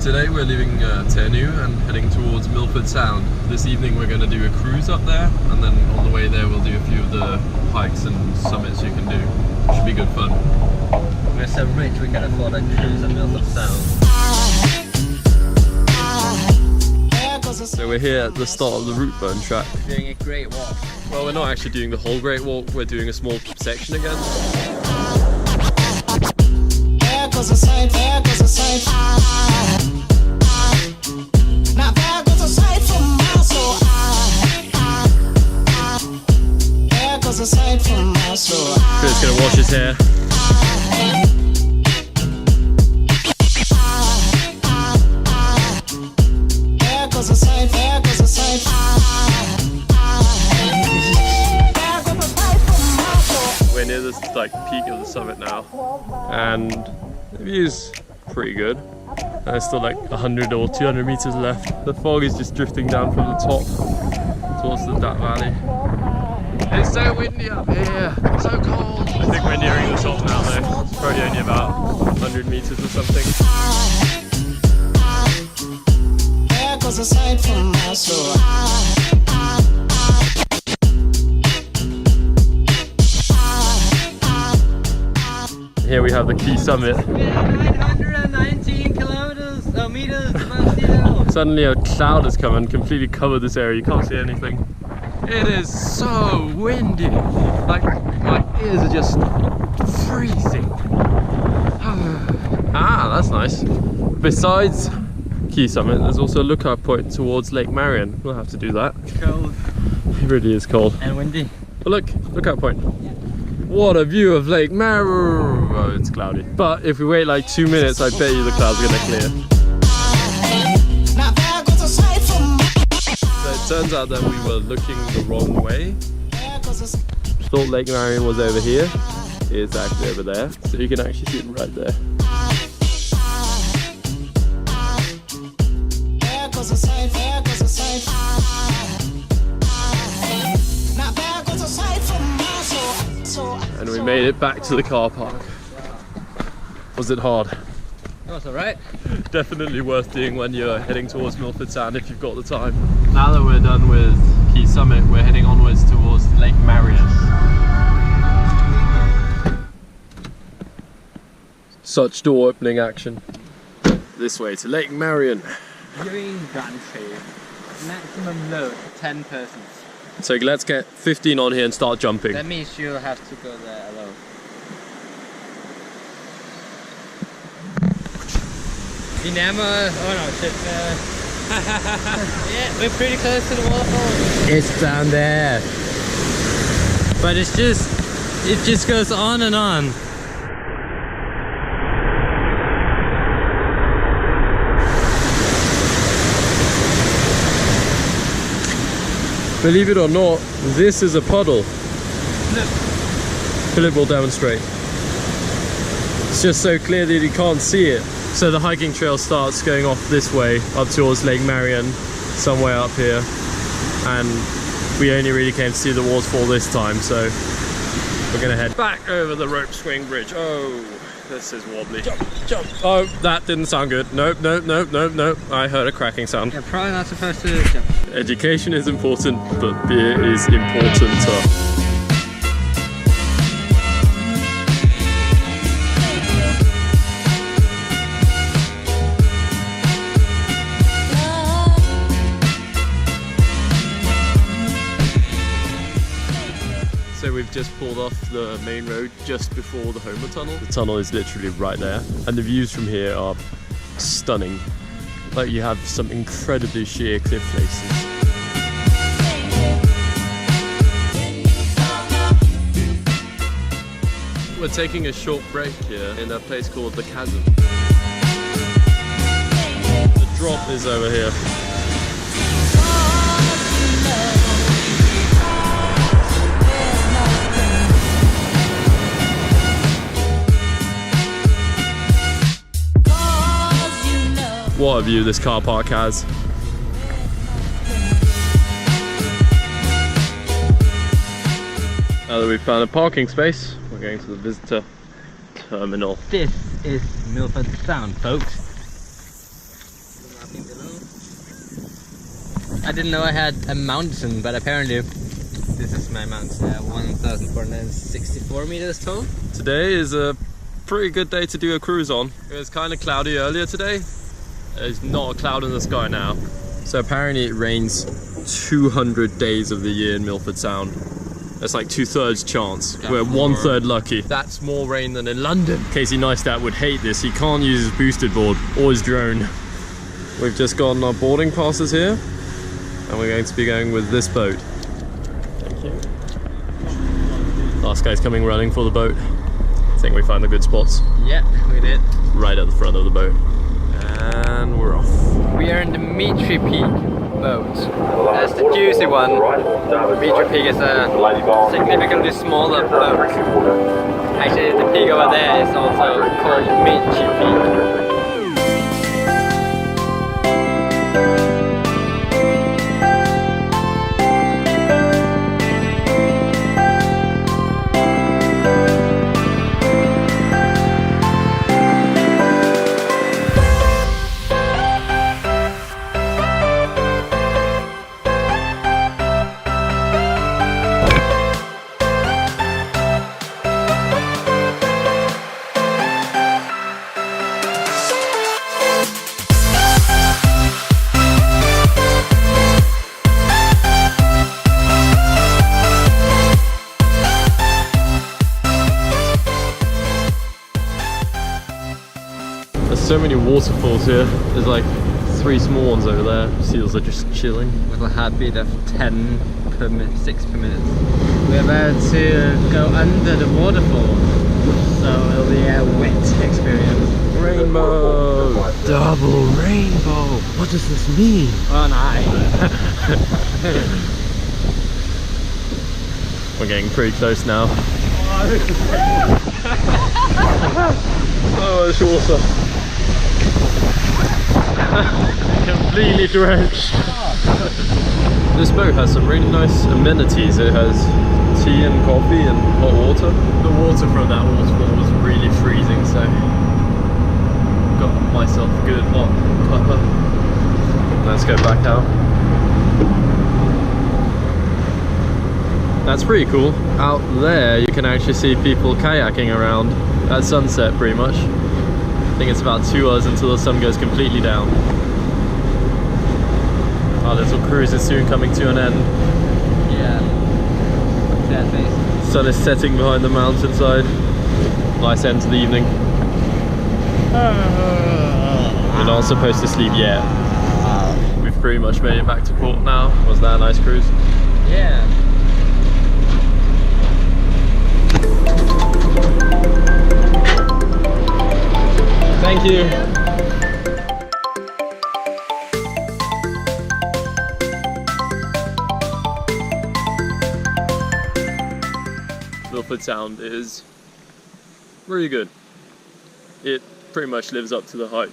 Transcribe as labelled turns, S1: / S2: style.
S1: Today we're leaving Ternu and heading towards Milford Sound. This evening we're going to do a cruise up there, and then on the way there we'll do a few of the hikes and summits you can do. Should be good fun.
S2: We're so rich we can afford a cruise at Milford Sound.
S1: So we're here at the start of the Routeburn track.
S2: Doing a great walk.
S1: Well, we're not actually doing the whole Great Walk, we're doing a small section again.
S3: There goes a sight, there goes a sight. Now there goes a sight from my soul. There goes a sight from my soul.
S1: Chris gonna wash his hair.
S3: There goes a sight, there goes a sight.
S1: We're near this peak of the summit now, and the view's pretty good. There's still like 100 or 200 meters left. The fog is just drifting down from the top towards the That Valley. It's so windy up here, so cold. I think we're nearing the top now though. It's probably only about 100 meters or something.
S3: There goes a sight from my soul.
S1: Here we have the key summit.
S2: 919 meters above sea level.
S1: Suddenly a cloud has come and completely covered this area. You can't see anything. It is so windy. Like my ears are just freezing. Ah, that's nice. Besides Key Summit, there's also a lookout point towards Lake Marian. We'll have to do that.
S2: Cold.
S1: It really is cold.
S2: And windy.
S1: But look, lookout point. What a view of Lake Marian! Oh, it's cloudy. But if we wait like 2 minutes, I bet you the clouds are gonna clear. So it turns out that we were looking the wrong way. Thought Lake Marian was over here. It's actually over there. So you can actually see it right there. And we made it back to the car park. Was it hard?
S2: That was alright.
S1: Definitely worth doing when you're heading towards Milford Sound if you've got the time. Now that we're done with Key Summit, we're heading onwards towards Lake Marian. Such door opening action. This way to Lake Marian.
S2: Viewing gantry. Maximum load 10 persons.
S1: So let's get 15 on here and start jumping.
S2: That means you'll have to go there alone. Oh no, shit. Yeah, we're pretty close to the waterfall. It's down there. But it just goes on and on.
S1: Believe it or not, this is a puddle. Philip will demonstrate. It's just so clear that you can't see it. So the hiking trail starts going off this way, up towards Lake Marian, somewhere up here. And we only really came to see the waterfall this time, so we're gonna head back over the rope swing bridge. Oh, this is wobbly. Jump, jump. Oh, that didn't sound good. Nope, nope, nope, nope, nope. I heard a cracking sound.
S2: You're probably not supposed to jump.
S1: Education is important, but beer is importanter. So we've just pulled off the main road just before the Homer Tunnel. The tunnel is literally right there, and the views from here are stunning. Like you have some incredibly sheer cliff faces. We're taking a short break here in a place called the Chasm. The drop is over here. What a view this car park has. Now that we've found a parking space, we're going to the visitor terminal.
S2: This is Milford Sound, folks. Nothing below. I didn't know I had a mountain, but apparently this is my mountain. 1,464 meters tall.
S1: Today is a pretty good day to do a cruise on. It was kind of cloudy earlier today. There's not a cloud in the sky now. So apparently it rains 200 days of the year in Milford Sound. That's like 2/3 chance. We're 1/3 lucky. That's more rain than in London. Casey Neistat would hate this. He can't use his boosted board or his drone. We've just gotten our boarding passes here, and we're going to be going with this boat. Thank you. Last guy's coming running for the boat. I think we found the good spots.
S2: Yeah, we did.
S1: Right at the front of the boat. And we're off.
S2: We are in the Mitri Peak boat. That's the juicy one. Mitri Peak is a significantly smaller boat. Actually, the peak over there is also called Mitri Peak.
S1: So many waterfalls here. There's like 3 small ones over there. Seals are just chilling.
S2: With a heartbeat of 10 per minute, 6 per minute. We're about to go under the waterfall, so it'll be a wet experience.
S1: Rainbow! Double rainbow! What does this mean?
S2: Oh, nice.
S1: We're getting pretty close now. Oh, it's water. Completely drenched. This boat has some really nice amenities. It has tea and coffee and hot water. The water from that waterfall was really freezing, so got myself a good hot cuppa. Let's go back out. That's pretty cool. Out there you can actually see people kayaking around at sunset pretty much. I think it's about 2 hours until the sun goes completely down. Our little cruise is soon coming to an end.
S2: Yeah. Exactly.
S1: Sun is setting behind the mountainside. Nice end to the evening. We're not supposed to sleep yet. We've pretty much made it back to port now. Was that a nice cruise?
S2: Yeah.
S1: Thank you. Milford Sound is really good. It pretty much lives up to the hype.